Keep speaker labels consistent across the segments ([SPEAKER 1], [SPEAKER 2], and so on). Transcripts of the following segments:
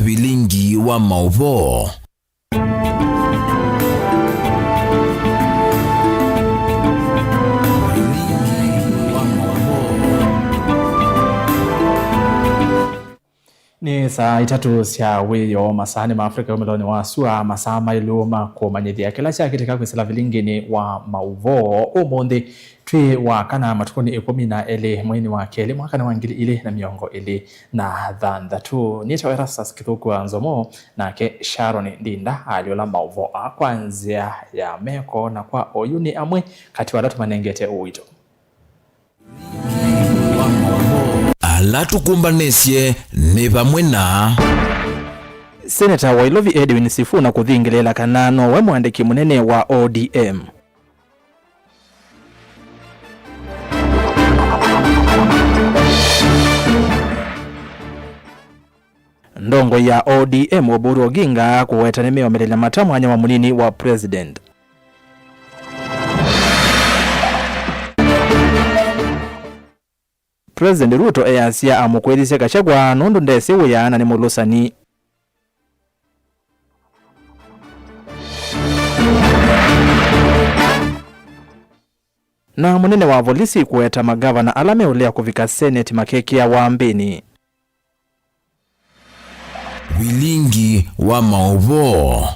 [SPEAKER 1] Vilingi wa Mauvo.
[SPEAKER 2] Ni saa itatu cia wiyo masani ma Afrika umeloni wa sua masaa mailuma kumanyithia kila cia kitika kwisila vilingini wa Mauvo umundi twi wa kana matukuni 12 mwini wa keli mwaka wa 2023 nita Erastus Kithuku Nzomo na ke Sharon Ndinda aliola Mauvo kwanzia ya meko na kwa oyuni amwe kati wadatu manengete uwito
[SPEAKER 1] alatukumbanesye ni pamwe na
[SPEAKER 2] Senator Wailovi Edwin Sifuna kuthingilela kanano we mwandiki munene wa ODM. Ndongo ya ODM Oburu Oginga kuwetanemea omelela matamwanya wa munini wa president. President Ruto eyasia amukwelise Gachagua nundu ndese uyana ni mulusani. Na munene wa polisi kuweta magavana alame ulea kuvika Senate makeki ya Wambini.
[SPEAKER 1] Vilingi wa Mauvo.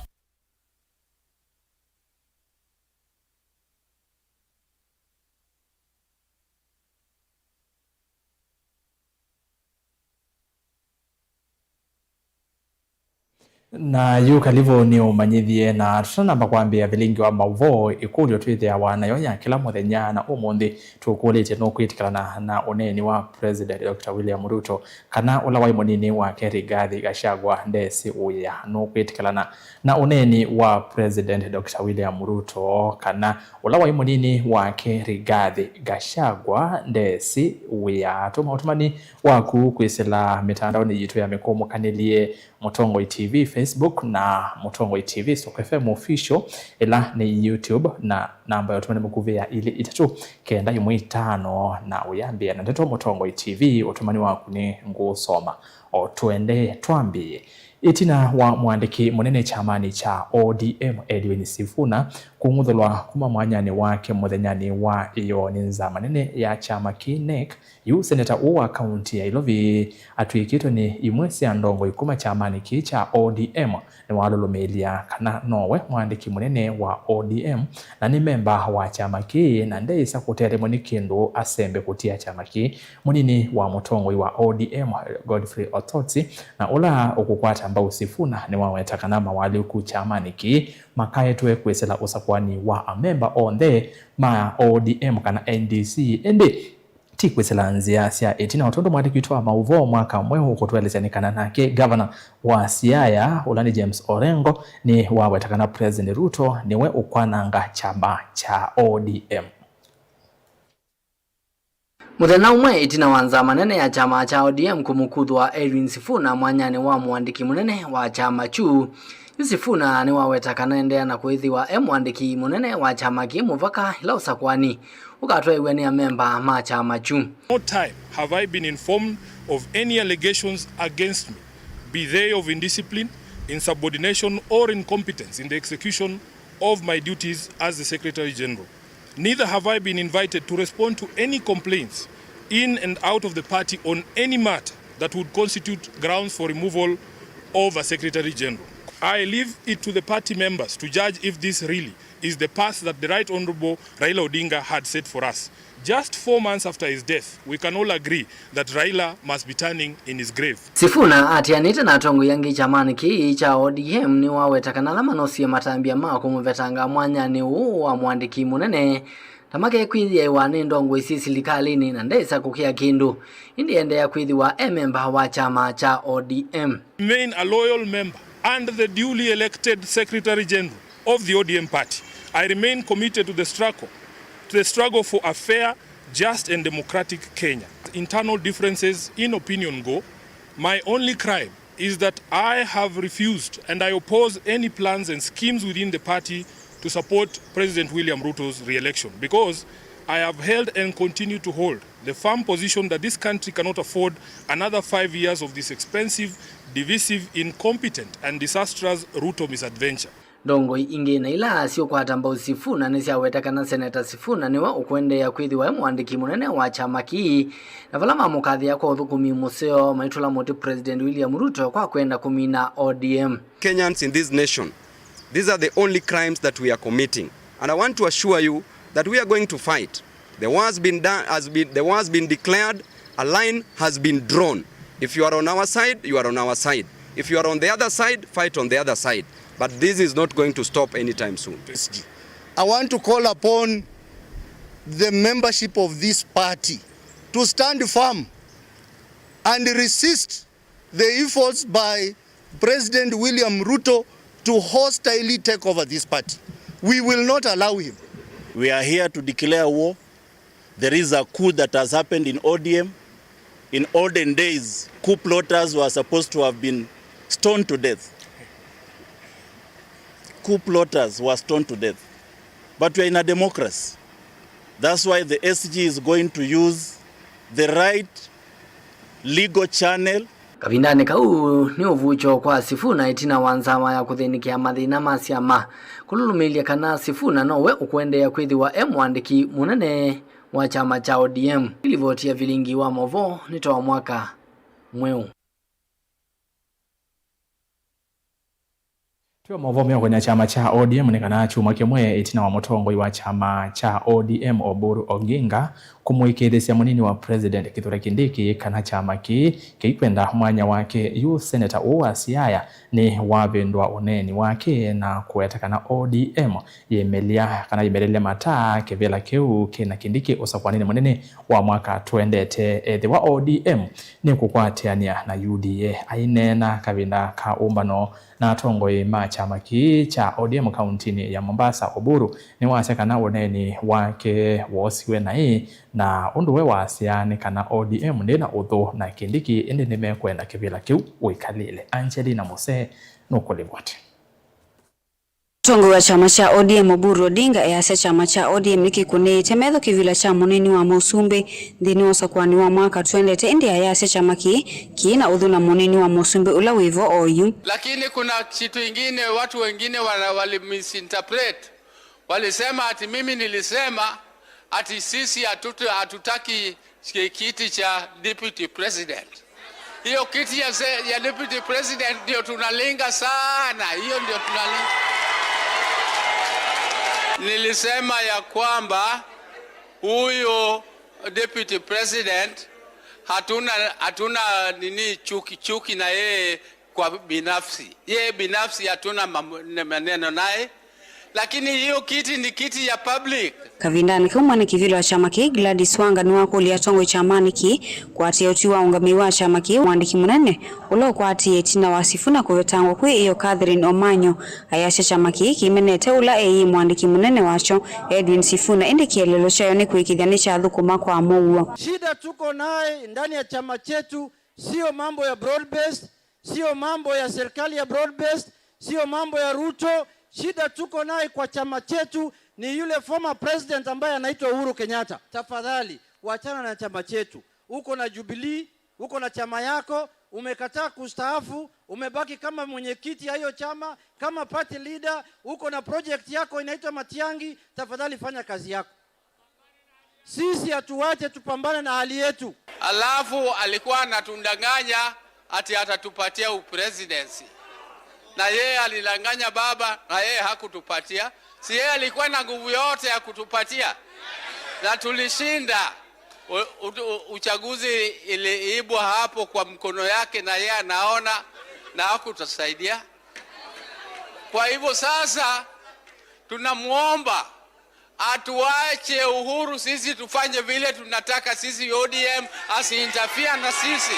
[SPEAKER 2] Na yu kalivo ni umanyithie na tutanamba kwambia vilingi wa Mauvo ikulio twithia wanayo ya kila muthenya na umundi tukulite no kwitikana na uneni wa President Dr. William Ruto kana ula wa munini wa Rigathi Gachagua ndesi uya no kwitikana na uneni wa President Dr. William Ruto kana ula wa munini wa Rigathi Gachagua ndesi uya tumani waku kwisila mitandaoni yitu ya mikomo kanilie Mutongoi TV Facebook na Mutongoi TV Stock FM official ila ni YouTube na namba ya tumani mukuvia ili itatu kenda yumwitano na uyambia na ndeto Mutongoi TV otumani waku ni ngusoma otuende tuambie itina wa mwandiki munene chamani cha ODM Edwin Sifuna kungudhulwa kuma mwanyani wake muthenyani wa iyo ninza manene ya chama kinek yu senator uwa kaunti ya Ilovi atuikito ni imwesi ya ndongo ikuma chamani ki cha ODM ni walulumelia kana nowe mwandiki munene wa ODM na ni memba wa chama ki na ndeisa kutere mwanikindu asembe kutia chama ki munini wa Mutongoi wa ODM Godfrey Ototsi na ula ukukwata ambao Sifuna ni wawetakana mawali uku chamani ki makaye tuwe kwesela usakwani wa a member on the ma ODM kana NDC ende tikwesela nzia sia etina watondo mwati kuitwa Mauvo mwaka mwehu kutuwelezanikana nake governor wa Siaya Ulani James Orengo ni wawetakana President Ruto niwe ukwananga chama cha ODM.
[SPEAKER 3] Muthenya umwe itina wanza manene ya chama cha ODM kumukudhwa Edwin Sifuna mwanyani wa mwandiki munene wa chama chu. Sifuna ni wawetakana endea na kuithiwa mwandiki munene wa chama ki muvaka ila usakwani ukatwa iwe ni member ma chama chu.
[SPEAKER 4] No time have I been informed of any allegations against me, be they of indiscipline, insubordination or incompetence in the execution of my duties as the Secretary General. Neither have I been invited to respond to any complaints in and out of the party on any matter that would constitute grounds for removal of a Secretary General. I leave it to the party members to judge if this really is the path that the Right Honorable Raila Odinga had set for us. Just 4 months after his death, we can all agree that Raila must be turning in his grave.
[SPEAKER 3] Sifuna atianite na tongo yangi chamani ki cha ODM ni wawetakana lama nosi ya matambia maa kumuvetanga mwanyani wa mwandiki munene tamake kwithia iwane ndongo isi silikalini na ndesa kukia kindu indi endea kwithiwa member wa chama cha ODM.
[SPEAKER 4] Remain a loyal member and the duly elected Secretary General of the ODM party. I remain committed to the struggle for a fair, just and democratic Kenya. Internal differences in opinion go. My only crime is that I have refused and I oppose any plans and schemes within the party to support President William Ruto's re-election because I have held and continue to hold the firm position that this country cannot afford another 5 years of this expensive, divisive, incompetent and disastrous route of misadventure.
[SPEAKER 3] Ndongo ingi na ila sio kwa tamba Sifuna nisi awetakana Senator Sifuna niwa ukwende ya kwithiwa mwandiki munene wa chama kii na vala mamukathi ya kwa uthukumi museo maitula moti President William Ruto kwa kwenda kumina ODM.
[SPEAKER 5] Kenyans in this nation, these are the only crimes that we are committing, and I want to assure you that we are going to fight. The war has been done, the war has been declared, a line has been drawn. If you are on our side, you are on our side. If you are on the other side, fight on the other side. But this is not going to stop anytime soon.
[SPEAKER 6] I want to call upon the membership of this party to stand firm and resist the efforts by President William Ruto to hostilely take over this party. We will not allow him.
[SPEAKER 7] We are here to declare war. There is a coup that has happened in ODM. In olden days, coup plotters were supposed to have been stoned to death. Coup plotters were stoned to death. But we are in a democracy. That's why the SG is going to use the right legal channel.
[SPEAKER 3] Kavindane kau ni uvucho kwa Sifuna itina wanzama ya kuthinikia mathina masiama kululumilia kana Sifuna nowe ukwende ya kwithiwa mwandiki munene wa chama cha ODM ilivotia vilingi wa movo nitoa mwaka mweu.
[SPEAKER 2] Tuwa mavomeo kwenye chama cha ODM ni kana chuma kimwe itina wa mutongoi wa chama cha ODM Oburu Oginga kumuikithisia munini wa President Kithure Kindiki kana chama ki kikwenda mwanya wake yu Senator wa Siaya ni wavendwa uneni wake na kuweta kana ODM yemelia kana yemelele mata kevela keu kina Kindiki usakwanini munini wa mwaka tuendete the wa ODM ni kukwatiania na UDA ainena kavinda ka umbano na tongoi ma chama ki cha ODM countini ya Mombasa Oburu ni wasekana uneni wake wosiwe na hii na unduwe wasiane kana ODM ndena udho na Kindiki ende nimekwenda kivila kiu wikalile. Angelina Mose nukulivwate.
[SPEAKER 8] Tongo wa chama cha ODM Oburu Odinga yase chama cha ODM nikikune temetho kivila cha munini wa Musumbi ndini osakwani wa mwaka tuendete india yase chama kiina udhuna munini wa Musumbi ula wivo oyu.
[SPEAKER 9] Lakini kuna kitu ingine watu wengine wali misinterpret. Walisema ati mimi nilisema ati sisi hatutaki kiti cha deputy president. Hiyo kiti ya deputy president ndio tunalenga sana. Hiyo ndio tunalenga. Nilisema ya kwamba huyo deputy president hatuna nini chuki na yeye kwa binafsi. Yeye binafsi hatuna maneno naye. Lakini hiyo kiti ni kiti ya public.
[SPEAKER 8] Kavindani kama ni kivilo wa chama ki Gladys Wanga ni wako liatongo chamani ki kwa atia utiwa ungamiwa chama ki mwandiki munene ulo kwa atia tina wa Sifuna kuvetangwa kwe iyo Catherine Omanyo ayasha chama ki kimenete ula mwandiki munene wacho Edwin Sifuna indi kielelo chayo ni kuikidhanisha dhukuma kwa amuwa.
[SPEAKER 10] Shida tuko naye ndani ya chama chetu sio mambo ya broad based, sio mambo ya serikali ya broad based, sio mambo ya Ruto. Shida tuko naye kwa chama chetu ni yule former president ambaye anaitwa Uhuru Kenyatta. Tafadhali wachana na chama chetu. Uko na Jubilee, uko na chama yako, umekataa kustaafu, umebaki kama mwenyekiti ya hiyo chama, kama party leader, uko na project yako inaitwa Matiangi, tafadhali fanya kazi yako. Sisi hatuache tupambane na hali yetu.
[SPEAKER 9] Alafu alikuwa anatundanganya ati atatupatia upresidency. Na yeye alilanganya baba na yeye hakutupatia. Si yeye alikuwa na nguvu yote ya kutupatia. Na tulishinda. Uchaguzi iliibwa hapo kwa mkono yake na yeye anaona na hakutusaidia. Kwa hivyo sasa tunamuomba atuache Uhuru sisi tufanye vile tunataka sisi ODM asiinterfere na sisi.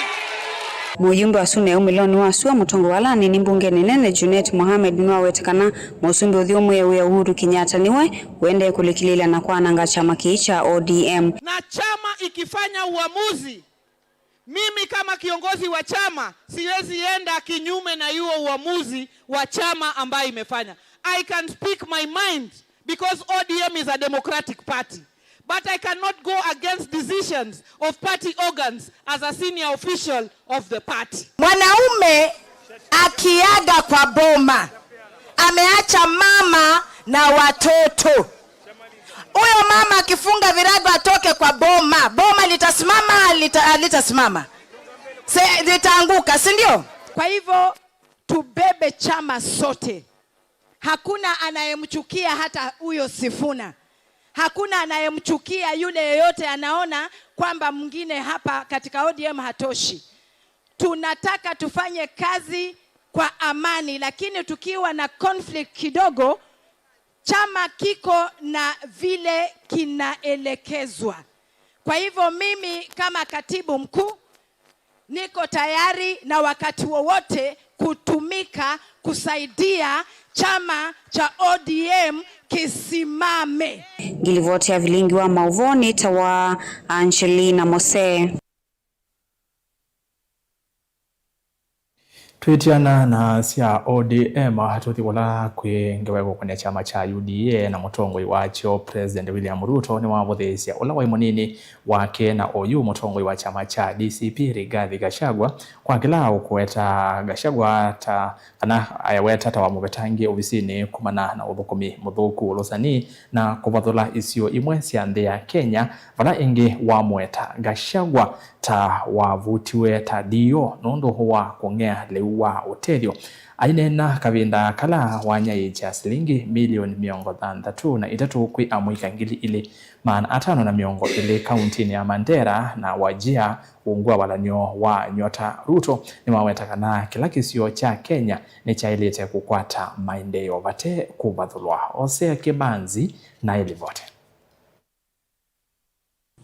[SPEAKER 8] Mujumbe wa Sune umiloni wa suwa mutongo walani ni mbunge nene Junet Mohamed nwa wetekana Musumbi udhiumu ya Uhuru Kenyatta niwe uende kulikilila na kwa nanga chama kiicha ODM.
[SPEAKER 10] Na chama ikifanya uamuzi, mimi kama kiongozi wa chama siwezi enda kinyume na yuo uamuzi wa chama ambayo imefanya. I can speak my mind because ODM is a democratic party.
[SPEAKER 11] but I cannot go against decisions of party organs as a senior official of the party.
[SPEAKER 12] Mwanaume akiaga kwa boma ameacha mama na watoto. Huyo mama akifunga virago atoke kwa boma, boma litasimama litasimama, litaanguka, si ndio? Kwa hivyo tubebe chama sote. Hakuna anayemchukia hata huyo Sifuna. Hakuna anayemchukia yule yeyote anaona kwamba mwingine hapa katika ODM hatoshi. Tunataka tufanye kazi kwa amani, lakini tukiwa na conflict kidogo, chama kiko na vile kinaelekezwa. Kwa hivyo mimi kama katibu mkuu niko tayari na wakati wowote kutumika kusaidia chama cha ODM kisimame.
[SPEAKER 8] Gilivotia Vilingi wa Mauvoni tawa Angelina Mose.
[SPEAKER 2] Twitiana na sia ODM hatuthi wala kwengeweko kwenye chama cha UDA na mutongoi wacho President William Ruto ni wavuthisia ula wa munini wake na OU mutongoi wa chama cha DCP Rigathi Gachagua kwa kilao kuweta Gachagua ta kana ayaweta ta wamubetangie ofisini kumana na ubukumi muthuku ulosani na kuvathula isio imwe cia nthi ya Kenya vala ingi wamweta Gachagua ta wavutiwe ta dio nondo huwa kongea lewa uterio ainena kavinda kala wanyai cha shilingi milioni 303 kwi amwika ngili ile maana 500 ile kaunti ya Mandera na Wajia ungwa walanyo wa Nyota Ruto ni wawetakana kila kisio cha Kenya ni cha ilete kukwata maendeleo vate kuvathulwa Osea Kibanzi na ilivote.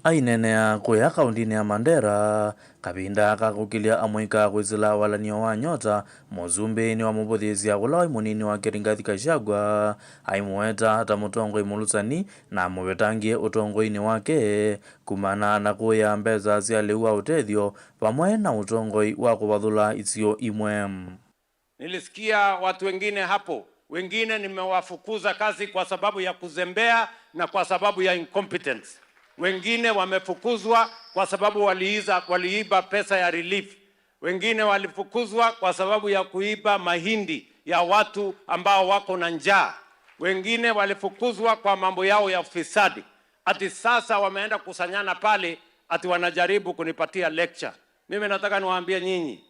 [SPEAKER 13] Ainenea kuya kaundini ya Mandera kabinda kakukilia amwika kwizila walanio wa Nyota mozumbe ni wa mubodhizia kula munini wa Rigathi Gachagua aimueta hata mutongoi mulusani na mubetangie utongoi wake kumana na kuya mbeza cia lewa utethio pamwe na utongoi wa kuvathula isio imwe.
[SPEAKER 14] Nilisikia watu wengine hapo, wengine nimewafukuza kazi kwa sababu ya kuzembea na kwa sababu ya incompetence. Wengine wamefukuzwa kwa sababu waliiba pesa ya relief. Wengine walifukuzwa kwa sababu ya kuiba mahindi ya watu ambao wako na njaa. Wengine walifukuzwa kwa mambo yao ya ufisadi. Ati sasa wameenda kusanyana pale ati wanajaribu kunipatia lecture. Mimi nataka niwaambie nyinyi,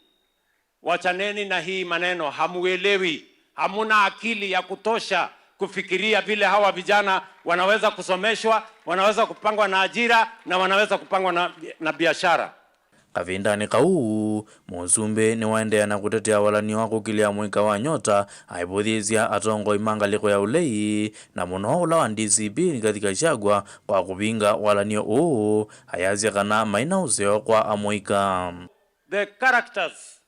[SPEAKER 14] wachaneni na hii maneno, hamuelewi. Hamuna akili ya kutosha kufikiria vile hawa vijana wanaweza kusomeshwa, wanaweza kupangwa na ajira na wanaweza kupangwa na biashara.
[SPEAKER 13] Kavinda ni kau muzumbe ni waendea na kutetea walani wako kilia mwika wa Nyota aibudhizia atongo imangaliko ya ulei na muno ula wa DCP Rigathi Gachagua kwa kupinga walani hayazia kana maina useo kwa amwika.
[SPEAKER 14] The characters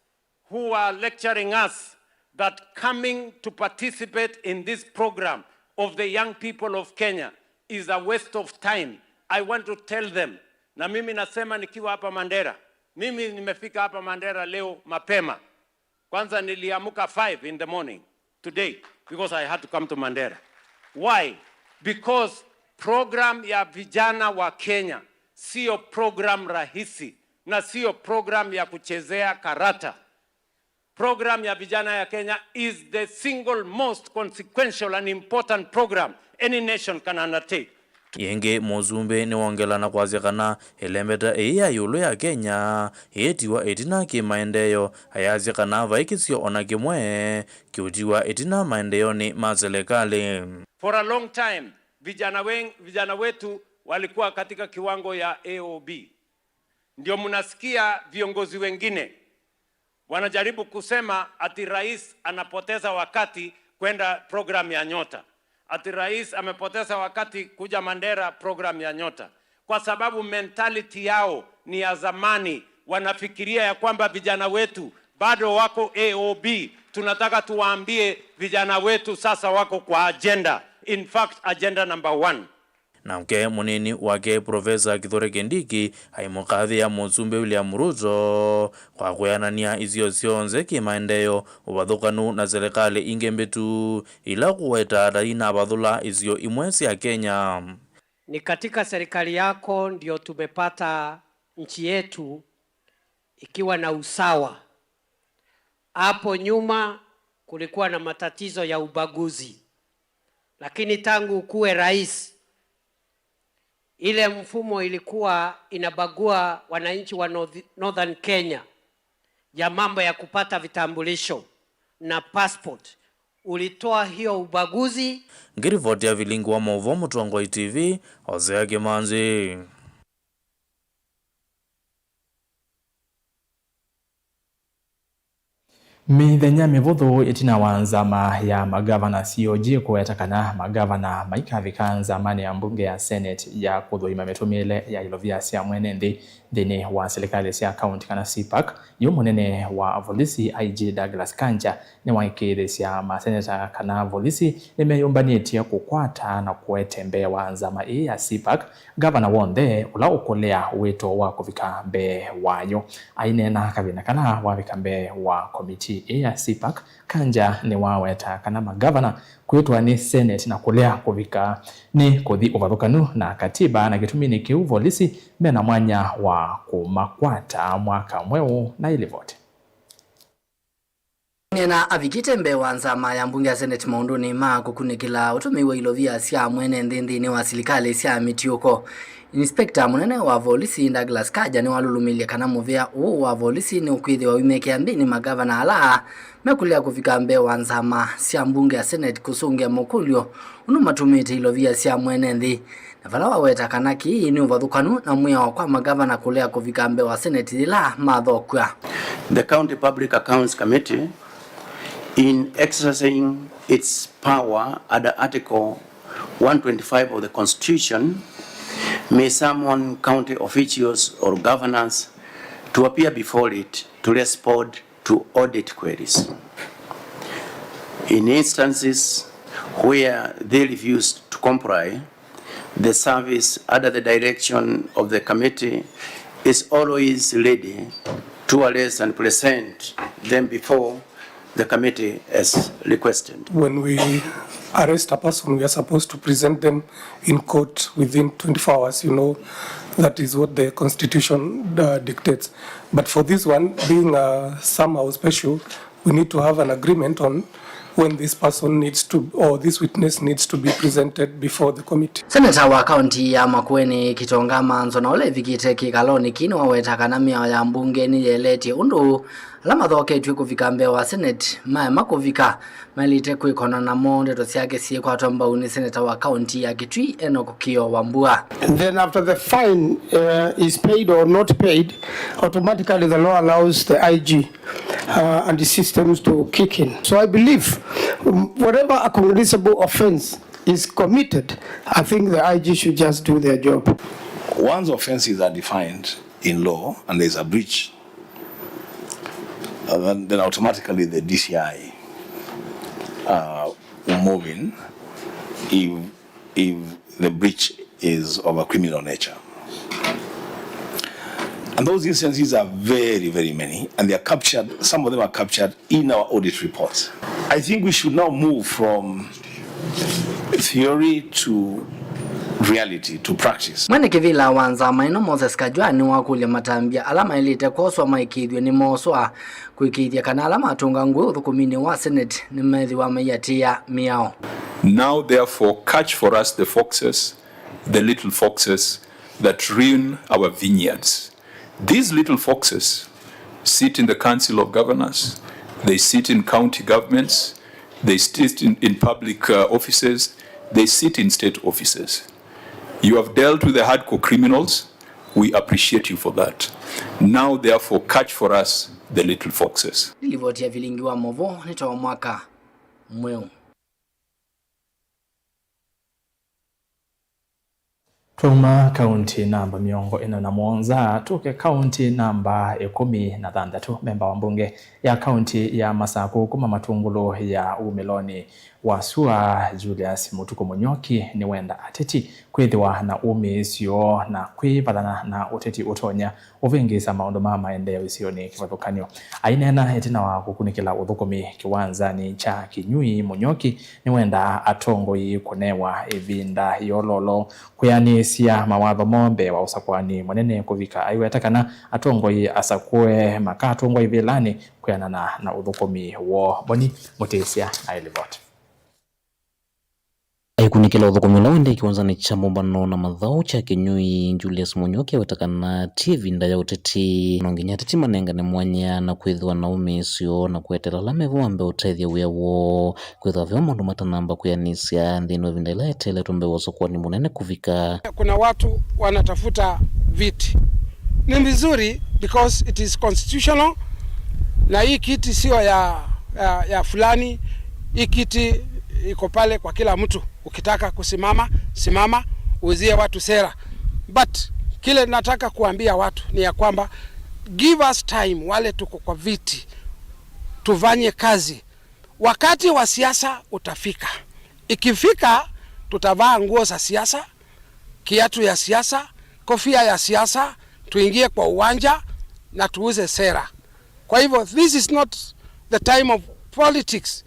[SPEAKER 14] who are lecturing us that coming to participate in this program of the young people of Kenya is a waste of time. I want to tell them, na mimi nasema nikiwa hapa Mandera, mimi nimefika hapa Mandera leo mapema. Kwanza niliamuka 5 in the morning today because I had to come to Mandera. Why? Because program ya vijana wa Kenya sio program rahisi na sio program ya kuchezea karata. Program ya vijana ya Kenya is the single most consequential and important program any nation can undertake.
[SPEAKER 13] Yenge mozumbe ni wongela na kwazikana elembeta ya yulu ya Kenya etiwa etina ki maendeleo hayazikana vaikisio ona kimwe kiutiwa etina maendeleo ni mazelekale.
[SPEAKER 14] For a long time vijana wetu walikuwa katika kiwango ya AOB. Ndio mnasikia viongozi wengine wanajaribu kusema ati rais anapoteza wakati kwenda program ya Nyota. Ati rais amepoteza wakati kuja Mandera program ya Nyota. Kwa sababu mentality yao ni ya zamani. Wanafikiria ya kwamba vijana wetu bado wako AOB. Tunataka tuwaambie vijana wetu sasa wako kwa agenda. In fact, agenda number 1.
[SPEAKER 13] Na mke munini wake Profesa Kithure Kindiki haimukadhi ya muzumbe William Ruto kwa kuyanania izio sionze kimaendeleo ubathukanu na serikali ingembetu ila kuweta daina abathula izio imwesi ya Kenya.
[SPEAKER 15] ni katika serikali yako ndio tumepata nchi yetu ikiwa na usawa. Hapo nyuma kulikuwa na matatizo ya ubaguzi, lakini tangu ukuwe rais, ile mfumo ilikuwa inabagua wananchi wa Northern Kenya ya mambo ya kupata vitambulisho na passport. Ulitoa hiyo ubaguzi.
[SPEAKER 13] Ngirivoti ya Vilingi wa Mauvo, Mutongoi TV, Hosea Kimanzi.
[SPEAKER 2] Mithenya mivuthu itina wa nzama ya magavana COG kuetakana magavana maikathika nzamani ya mbunge ya Senate ya kuthuima mitumile ya ilovia cia mwene nthini wa serikali cia county kana CPAC. Yu munene wa volisi IG Douglas Kanja ni waikiri cia maseneta kana volisi nimeyumbanitie kukwata na kuetembe wa nzama ya CPAC gavana wonthe ula ukolea wito wa kuvika mbe wayo. Ainena kavina kana wavika mbe wa komiti ya CPAC. Kanja ni waweta kana magavana kwitwa ni Senate na kulea kuvika ni kuthi uvathukanu na katiba na gitumini kiu volisi mena mwanya wa kumakwata mwaka mweu na ilivote.
[SPEAKER 3] Nena avikite mbe wa nzama ya mbunge ya Senate maunduni ma kukunikila utumiwa ilovia cia mwene nthini wa serikali cia mitiuko. Inspector munene wa volisi Douglas Kanja ni walulumilia kana muvea wa volisi ni ukwithi wa wimeke ambini magavana ala mekulia kufika mbe wa nzama cia mbunge ya Senate kusungia mukulio unumatumite ilovia cia mwene nthi. Na vala waweta kana ki ni uvathukanu na mwia kwa magavana kulea kufika mbe wa Senate ila mathokwa.
[SPEAKER 16] The County Public Accounts Committee, in exercising its power under Article 125 of the Constitution, may summon county officials or governors to appear before it to respond to audit queries. In instances where they refuse to comply, the service under the direction of the committee is always ready to arrest and present them before the committee as requested.
[SPEAKER 17] When we arrest a person, we are supposed to present them in court within 24 hours. You know, that is what the Constitution dictates. But for this one, being somehow special, we need to have an agreement on when this person needs to, or this witness needs to be presented before the committee.
[SPEAKER 3] Senator wa county ya Makueni Kitonga Manzo na ole vikite kikaloni kini waweta kanamia ya mbunge ni yeleti undu lama thoke tuwe kufika mbe wa Senate makuvika malite kuikona na monde to siake siye kwa tomba uni senator wa county ya Kitui Enoch Kio Wambua.
[SPEAKER 18] Then after the fine is paid or not paid, automatically the law allows the IG and the systems to kick in. So I believe whatever a cognizable offense is committed, I think the IG should just do their job.
[SPEAKER 19] Once offenses are defined in law and there's a breach, then automatically the DCI will move in if the breach is of a criminal nature. And those instances are very, very many, and they are captured, some of them are captured in our audit reports. I think we should now move from theory to reality, to practice.
[SPEAKER 3] Mwene kivila wanza maino Moses Kajwa ni wakulia matambia alama ilite koswa maikidwe ni moswa kuikidya kana alama atunga ngwe uthukumini wa Senate ni methi wa mayatia miao.
[SPEAKER 20] Now therefore catch for us the foxes, the little foxes that ruin our vineyards. These little foxes sit in the Council of Governors, they sit in county governments, they sit in public offices, they sit in state offices. You have dealt with the hardcore criminals. We appreciate you for that. Now, therefore, catch for us the little foxes.
[SPEAKER 3] Nilivotia Vilingi wa Mauvo nitoa mwaka mweu.
[SPEAKER 2] Tuma county namba miongo ina na mwonza tuke county namba 16 memba wa mbunge ya county ya Masaku kuma matungulo ya Umiloni wasua Julius Mutuku Munyoki ni wenda ateti kwithiwa na umisio na kwivadana na uteti utonya uvingisa maundu ma maendeleo isio ni kivathukanio. Ainena etina wa kukunikila uthukumi kiwanzani cha Kinyui Munyoki ni wenda atongoi kunewa ivinda yololo kuyani mutesia mawatho mombe wa usakwani munene kuvika aiwetakana atongoi asakue makatongoi vilani kuyanana na uthukumi wo boni mutesia ailivot
[SPEAKER 21] aikunikila uthukumi ula wende kiwanzani cha mumbano na mathau cha Kinyui Julius Munyoki wetakana TV nda ya uteti nonginya teti manengane mwanya na kwithwa na umesio na kwetela lamevu ambe utethia wiawo kwithwa vyo mundu matanamba kuyanisia nthino vindela etele tumbe wasokwani munene kuvika.
[SPEAKER 22] Kuna watu wanatafuta viti, ni vizuri because it is constitutional, na hii kiti sio ya fulani. Hii kiti iko pale kwa kila mtu, ukitaka kusimama simama, uzie watu sera. But kile nataka kuambia watu ni ya kwamba give us time, wale tuko kwa viti tufanye kazi. Wakati wa siasa utafika, ikifika tutavaa nguo za siasa, kiatu ya siasa, kofia ya siasa, tuingie kwa uwanja na tuuze sera. Kwa hivyo this is not the time of politics,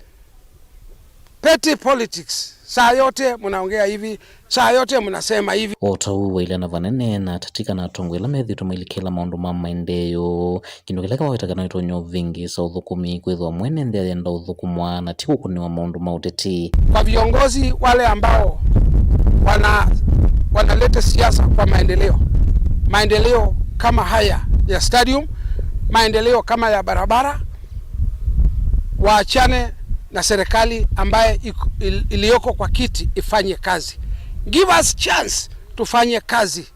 [SPEAKER 22] petty politics. Saa yote mnaongea hivi, saa yote mnasema hivi.
[SPEAKER 21] Otau wailana vanene na tatika na tongo ila methi tumailikela maundu ma maendeleo kindokeleka wawetakana itonyo vingi sa uthukumi kwithwa mwene ndia yenda uthukumwa na tiku kuniwa maundu ma uteti.
[SPEAKER 22] Kwa viongozi wale ambao wanaleta siasa kwa maendeleo kama haya ya stadium, maendeleo kama ya barabara, waachane na serikali ambaye iliyoko kwa kiti ifanye kazi. Give us chance tufanye kazi,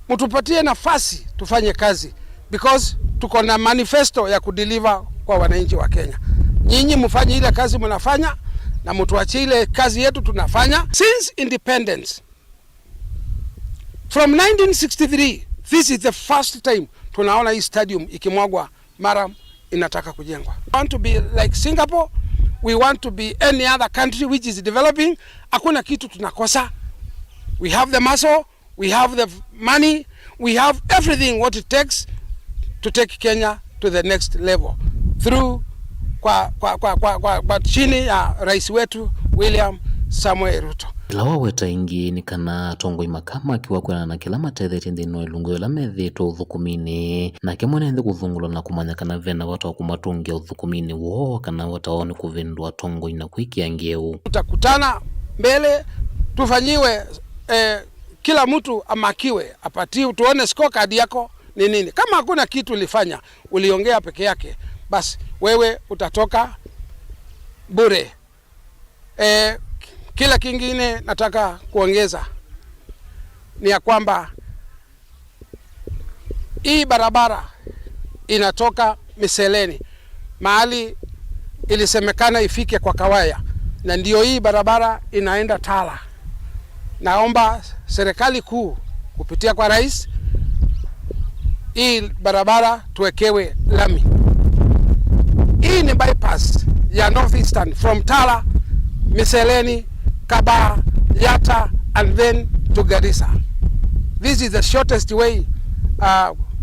[SPEAKER 22] mtupatie nafasi tufanye kazi, because tuko na manifesto ya kudeliver kwa wananchi wa Kenya. Nyinyi mfanye ile kazi mnafanya na mtuachie ile kazi yetu tunafanya. Since independence from 1963, this is the first time tunaona hii stadium ikimwagwa mara inataka kujengwa. We want to be like Singapore, we want to be any other country which is developing. Hakuna kitu tunakosa. We have the muscle, we have the money, we have everything what it takes to take Kenya to the next level through kwa chini ya rais wetu William Samuel Ruto.
[SPEAKER 21] Lawa weta ingi ni kana tongo imakama kiwa kwena na kila matetheti ndino ilungu yola methi to uthukumini na kemone ndi kuthungulo na kumanya kana vena watu wa kumatungia uthukumini wo kana wata waone kuvindua tongo ina kuikia ngeu.
[SPEAKER 22] Tutakutana mbele tufanyiwe kila mtu amakiwe apati tuone scorecard yako ni nini. Kama hakuna kitu ulifanya, uliongea peke yake, basi wewe utatoka bure. Kila kingine nataka kuongeza ni ya kwamba hii barabara inatoka Miseleni mahali ilisemekana ifike kwa Kawaya, na ndio hii barabara inaenda Tala. Naomba serikali kuu kupitia kwa rais, hii barabara tuwekewe lami. Hii ni bypass ya Northeastern from Tala, Miseleni, Kaba, Yata and then to Garissa. This is the shortest way.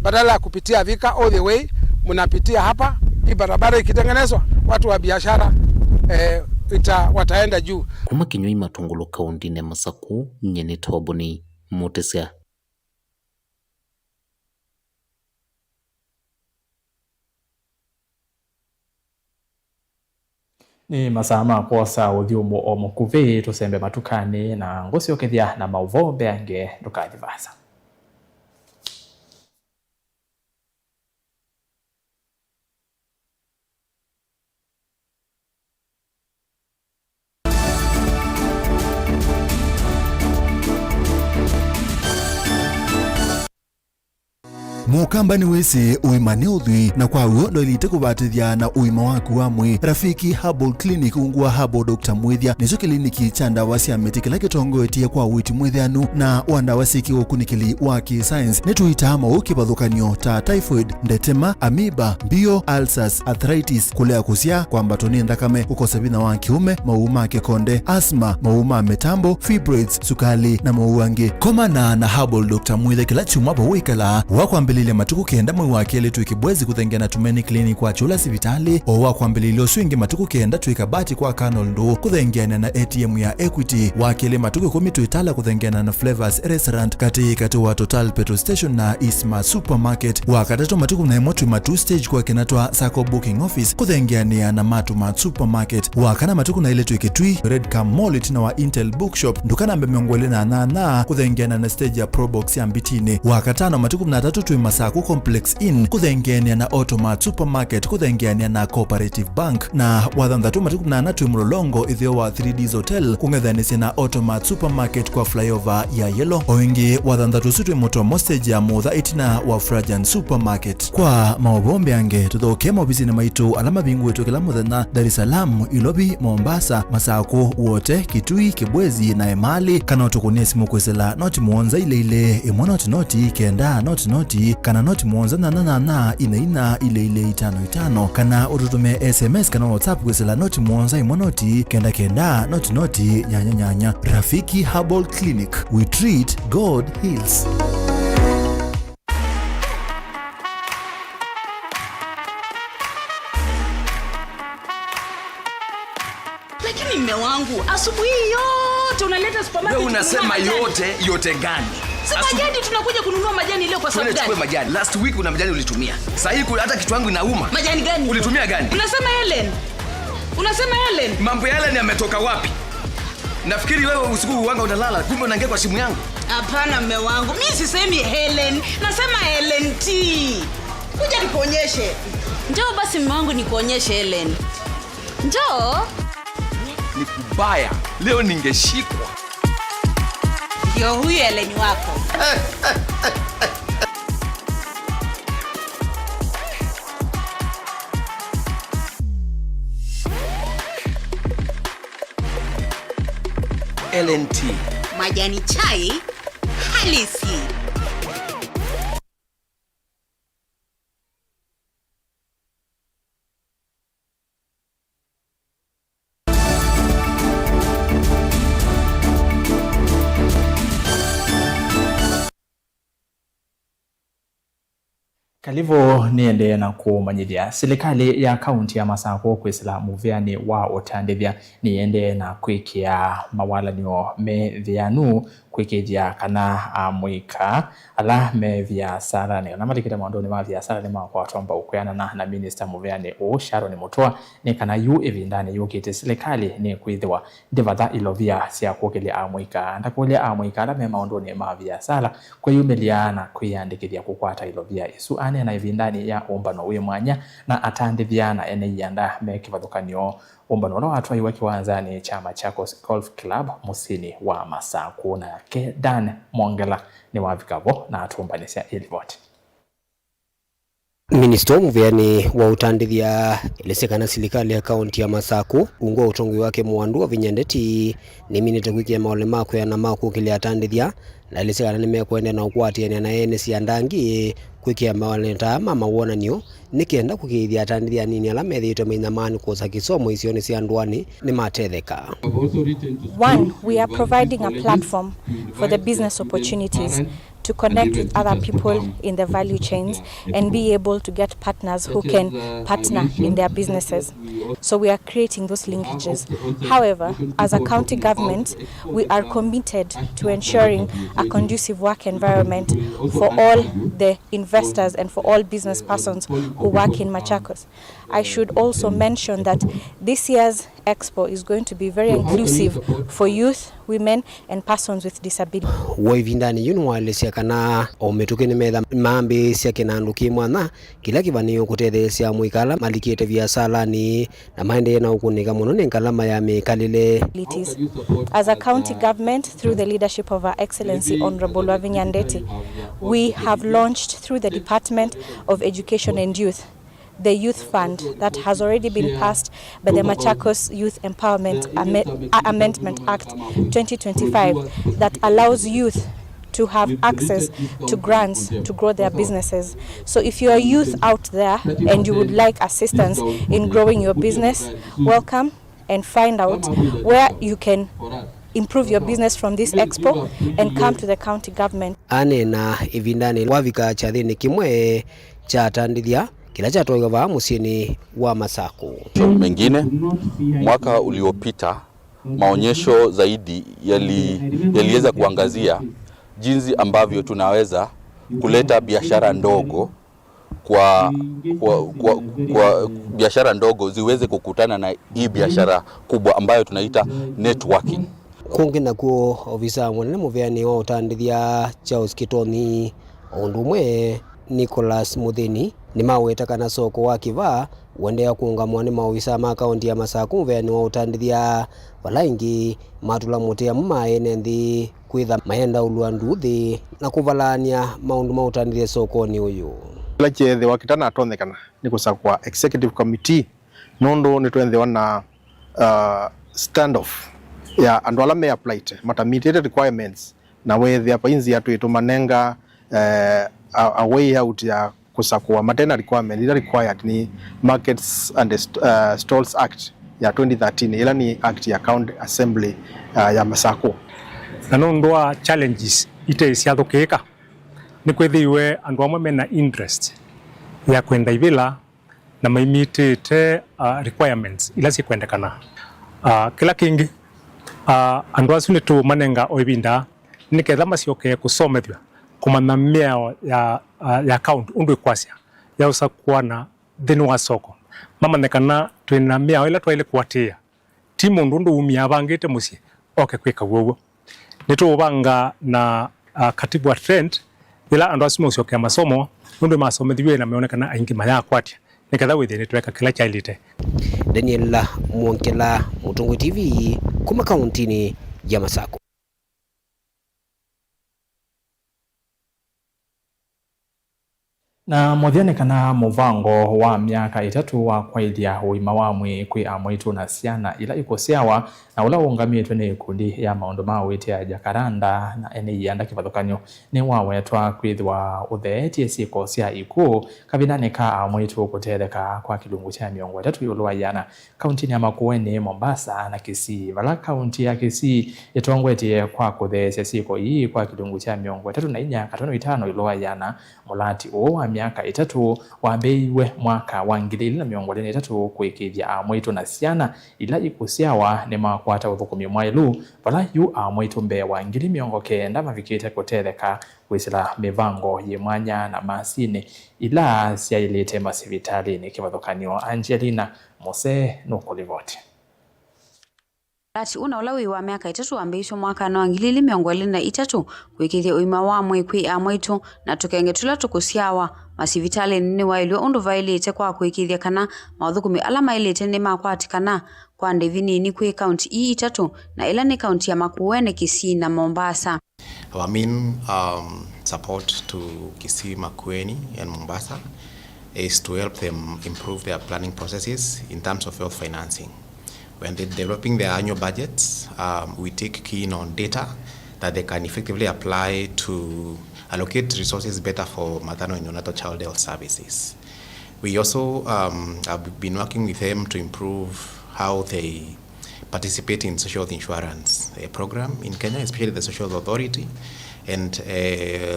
[SPEAKER 22] Badala ya kupitia Thika all the way, mnapitia hapa. Hii barabara ikitengenezwa, watu wa biashara wataenda juu.
[SPEAKER 21] Kuma Kinyui Matungulu kaunti ne Masaku nyene toboni Mutesia.
[SPEAKER 2] Ni masama posa udhiumu o mukuvi tusembe matukani na ngosi okethia na mauvo beange ndukajivasa.
[SPEAKER 23] Mukamba ni wese uimane udhui na kwa uo ndo ilite kubatithia na uima waku wa mwi. Rafiki Herbal Clinic ungua Herbal Dr. Mwithia nizo kliniki cha ndawa cia miti kila kitongo etie kwa witi mwithianu na wandawa siki ukunikili wa ki-science netuita mauki bathukanio ta typhoid, ndetema, amoeba, bio, ulcers, arthritis, kulea kusia kwa mbatoni ndakame, ukosebina wa kiume, mauma kekonde, asthma, mauma metambo, fibroids, sukali na mauange. Komana na Herbal Dr. Mwithia kila chumwa bawikala wakwambili kukilia matuku kenda mwe wa kele tuikibwezi kuthengia na Tumeni Clinic kwa chula sivitali owa kwa mbililio swingi matuku kenda tuikabati kwa Canal Ndo kuthengiana na ATM ya Equity wa kele matuku 10 tuitala kuthengiana na Flavors Restaurant kati wa Total Petrol Station na Isma Supermarket wa katatu matuku na emotu matu stage kwa kinatwa Sacco Booking Office kuthengiana na Matuma Supermarket wa kana matuku na ile tuikitui Red Cam Mall na wa Intel Bookshop ndukana mbemongwele na kuthengiana na stage ya Probox ya Mbitini wa katano matuku 13 tui Masaku Complex Inn kuthengiana na Automat Supermarket kuthengiana na Cooperative Bank na wathanthatu matuku 8 tui Mlolongo ithio wa 3D's Hotel kungethanisi na Automat Supermarket kwa flyover ya Yellow oingi wathanthatu sutui moto mostage ya Mutha itina wa Frajan Supermarket kwa maobombe ange tuthoke mobisini maitu alama bingu wetu kila muthenya Dar es Salaam, Ilobi, Mombasa, Masako wote Kitui, Kibwezi na Emali kana tukunie simu kwesela noti muonza ile imona noti kenda noti kana noti muonza na ina ile 55 kana ututume SMS kana WhatsApp kwesela noti muonza imonoti kenda noti nyanya. Rafiki Herbal Clinic, we treat, God heals.
[SPEAKER 1] Lakini mme wangu asubuhi yote unaleta supermarket.
[SPEAKER 4] Wewe unasema yote gani?
[SPEAKER 1] Majani tunakuja kununua majani leo kwa sababu gani?
[SPEAKER 4] Tunachukua majani. Last week una majani ulitumia. Sasa hii hata kitu yangu inauma.
[SPEAKER 1] Majani gani?
[SPEAKER 4] Ulitumia gani?
[SPEAKER 1] Unasema Helen.
[SPEAKER 4] Mambo ya Helen yametoka wapi? Nafikiri wewe usiku uwanga unalala, kumbe unaingia kwa simu yangu.
[SPEAKER 1] Hapana mme wangu. Mimi sisemi Helen, nasema Helen T. Kuja nikuonyeshe. Njoo basi mme wangu nikuonyeshe Helen. Njoo.
[SPEAKER 4] Ni kubaya. Leo ningeshikwa.
[SPEAKER 1] Ndio huyu Helen wako.
[SPEAKER 4] LNT.
[SPEAKER 1] Majani chai halisi.
[SPEAKER 2] Kalivo niende na kumanyithia serikali ya kaunti ya Masako kwesila muveani wa utandithia niende na kwikia mawalanio methianu kwikithia kana amwika ala me biashara ni na malikita maundoni ma biashara ni makwa tomba ukuyana na minister muveani o Sharon Mutua ni kana yu evindani yukite serikali ni kwithwa ndivatha ilovia cia kukilia amwika ndakulia amwika ala me maundoni ma biashara kwiyumiliana kwiyandikithia kukwata ilovia isu ane na evindani ya umbano wi mwanya na atandithiana ene yanda me kivathukanio umbano no atwa iwa kiwanzani chama Chakos Golf Club musini wa Masaku na ke Dan Mongela ni wavikavo na atumbanisia ilivoti.
[SPEAKER 5] Minister muveani wa utandithia ilisekana serikali ya kaunti ya Masaku ungwa utongi wake Mwandu wa Vinyandeti ni minite kwikia maolema kwa na maku kile atandithia na ilisekana nimekwenda na ukwatia na ene siandangi kwikia mawaleta mama wonanio nikienda kukithia atandithia nini ala methito menyamani kosa kisomo isione cia ndwani ni matetheka.
[SPEAKER 24] One, we are providing a platform for the business opportunities to connect with other people in the value chains and be able to get partners who can partner in their businesses. So we are creating those linkages. However, as a county government, we are committed to ensuring a conducive work environment for all the investors and for all business persons who work in Machakos. I should also mention that this year's Expo is going to be very inclusive for youth, women and persons with disability.
[SPEAKER 5] Waivindani yunu walesia kana ometukene metha mambi cia kinanduki mwana kila kivanio kutethesia mwikala malikite biashara ni na maende na ukunika muno ni ngalama ya mikalile.
[SPEAKER 24] As a county government, through the leadership of Our Excellency Honorable Wavinya Ndeti, we have launched through the Department of Education and Youth the Youth Fund that has already been passed by the Machakos Youth Empowerment Amendment Act 2025 that allows youth to have access to grants to grow their businesses. So if you are youth out there and you would like assistance in growing your business, welcome and find out where you can improve your business from this expo and come to the county government.
[SPEAKER 5] Anena ivindani wavika chathini kimwe cha tandithia kila cha toiva musini wa Masaku.
[SPEAKER 6] Mengine mwaka uliopita maonyesho zaidi yaliweza kuangazia jinsi ambavyo tunaweza kuleta biashara ndogo kwa biashara ndogo ziweze kukutana na hii biashara kubwa ambayo tunaita networking.
[SPEAKER 5] Kungi na kuo ofisa mwanene muveani wa utandithia Charles Kitoni ondumwe Nicholas Muthini ni mawetaka na soko wa kiva wendea kuungamwa ni maofisa ma kaunti ya Masaku muveani wa utandithia valaingi matula mutea mmaene nthi kwitha maenda ulua nduthi na kuvalania maundu ma utandithia sokoni uyu.
[SPEAKER 7] La chethe wakitana atonekana ni kusakwa executive committee nondo ni twendhe wana standoff ya andu ala me applied matamite requirements na wethe apa inzi atu itumanenga a way out ya kusakwa matena requirement ila required ni Markets and Stalls Act ya 2013 ila ni act ya county assembly ya Masaku.
[SPEAKER 9] Na nondo challenges ite siathukika ni kwithiwe andu amwe mena interest ya kwenda ivila na maimitite requirements ila si kwendekana. Kila kingi andu acio ni tu manenga oivinda ni ketha macioke kusomethwa kumana miao ya account undu ikwasya ya usakwana thini wa soko mamanekana twina miao ila twaile kwatia ti mundu undu umia bangite musie oke kwika guo ni tubanga na katibu wa trend ila andu acio macioke masomo undu masomethwe na meonekana aingi maya kwatia niketha withini tweka kila chailite.
[SPEAKER 5] Daniel Mwonkela, Mutungu TV, kuma kauntini ya Masaku.
[SPEAKER 2] Na muthiane kana muvango wa miaka 3 wa kwaidia uima wa mwi kwi amwitu na ciana ila ikosiawa na ula ungamitwe ni ikundi ya maundu ma witi ya Jacaranda na ene yanda kivathukanyo ni wawetwa kwithwa utheetie ciiko cia iku kavinani ka amwitu kutetheka kwa kilungu cha miongo 3 yulwa yana kaunti ya Makueni, Mombasa na Kisii. Vala kaunti ya Kisii itongwetie kwa kutheecia ciiko hii kwa kilungu cha miongo 3 na 4.5 yulwa yana mulati wa miaka 3 wambeiwe mwaka wa 2023 kwikithia amwitu na ciana ila ikusiawa ni makwata uthukumi mwailu vala yu amwitu mbe wa 2009 mavikite kutetheka kwisila mivango yimwanya na masini ila siailite masivitali kivathukanio. Angelina Mose nukulivoti.
[SPEAKER 8] Lati una ulawi wa miaka 3 wambeisho mwaka na 2023 kwikithia uima wa mwi kwi amwitu na tukengetula tukusiawa masivitali ni wailwe undu vailite kwa kwikithia kana mauthukumi ala mailite ni makwatikana kwa ndevini ni kwi kaunti hii 3 na ila ni kaunti ya Makueni, Kisii na Mombasa.
[SPEAKER 10] Our main support to Kisii, Makueni and Mombasa is to help them improve their planning processes in terms of health financing. When they're developing their annual budgets, we take keen on data that they can effectively apply to allocate resources better for maternal and neonatal child health services. We also have been working with them to improve how they participate in social health insurance program in Kenya, especially the Social Health Authority. And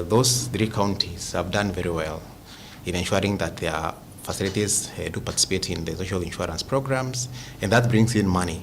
[SPEAKER 10] those 3 counties have done very well in ensuring that their facilities do participate in the social insurance programs, and that brings in money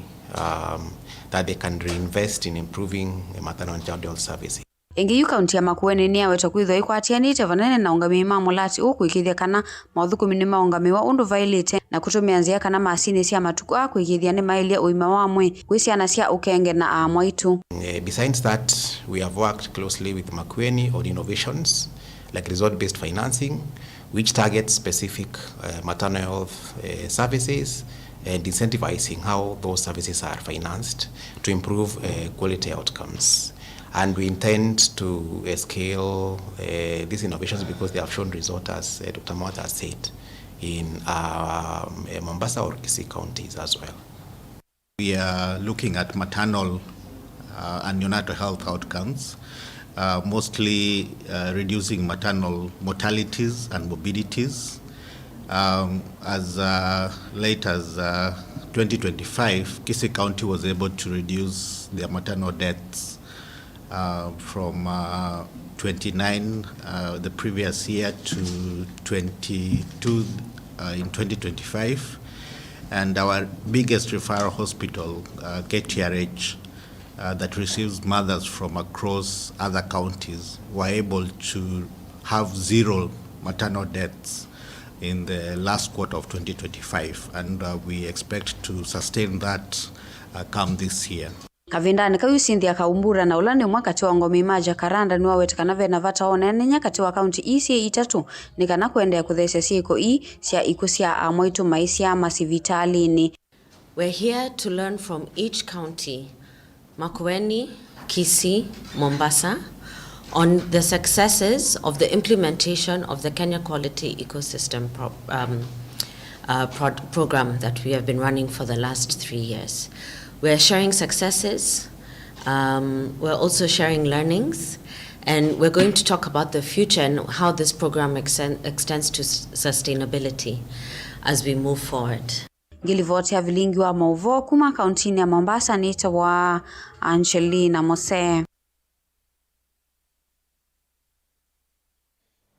[SPEAKER 10] that they can reinvest in improving maternal and child health services.
[SPEAKER 8] Ingi yu kaunti ya Makueni ni awetwa kwithwa ikwatianite vanene na ungami ma mulati ukwikithia kana mauthukumi ni maungami wa undu vailite na kutumia nzia kana masini cia matuku akwikithia ni mailia uima wa mwi kwi ciana cia ukenge na amwaitu.
[SPEAKER 10] Besides that, we have worked closely with Makueni on innovations like resort-based financing, which targets specific maternal health services and incentivizing how those services are financed to improve quality outcomes. And we intend to scale these innovations because they have shown results, as Dr. Mawata has said, in Mombasa or Kisii counties as well.
[SPEAKER 25] We are looking at maternal and neonatal health outcomes, mostly reducing maternal mortalities and morbidities as late as 2025, Kisii County was able to reduce their maternal deaths from 29 the previous year to 22 in 2025. And our biggest referral hospital, KTRH, that receives mothers from across other counties, were able to have 0 maternal deaths in the last quarter of 2025, and we expect to sustain that come this year.
[SPEAKER 8] Kavindani kayu Cynthia Kaumbura na ulani mwakati wa Ngoma Imaja Karanda niwa wetakana vena vata onene nyakati wa kaunti isi itatu nikana kuendea kuthesya siiko sia ikusia amoitu maisia masivitalini.
[SPEAKER 11] We're here to learn from each county, Makueni, Kisii, Mombasa, on the successes of the implementation of the Kenya Quality Ecosystem program that we have been running for the last 3 years. We're sharing successes, we're also sharing learnings, and we're going to talk about the future and how this program extends to sustainability as we move forward.
[SPEAKER 8] Ngilivoti ya vilingi wa Mauvo kuma kauntini ya Mombasa nita wa Angelina Mose.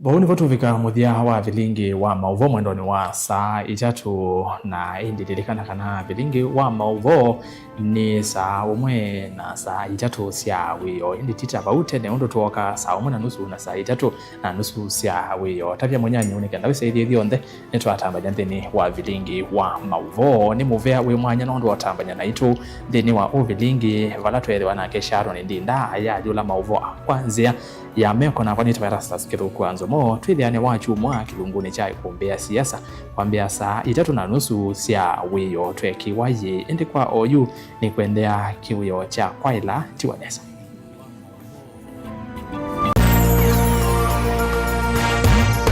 [SPEAKER 2] Bauni votu vika muthia wa vilingi wa Mauvo mwendoni wa saa itatu na indilikana kana vilingi wa Mauvo ni saa umwe na saa itatu sia wiyo indi tita baute ne undo tuoka saa umwe na nusu na saa itatu na nusu sia wiyo tapia mwenyanyi unikenda wisa idhi yonde netu atambanya nthini wa vilingi wa Mauvo ni muvea we mwanya na undo watambanya na itu nthini wa vilingi valatu edhi wanake Sharon Ndinda aya yula Mauvo kwanzia ya meko na vanita Erastus Kithukuanzo mo twithiane wachu mwa kilunguni cha kumbea siasa kwambia saa itatu na nusu sia wiyo twekiwaye indi kwa oyu ni kuendea kiwio cha kwaila tiwanesa.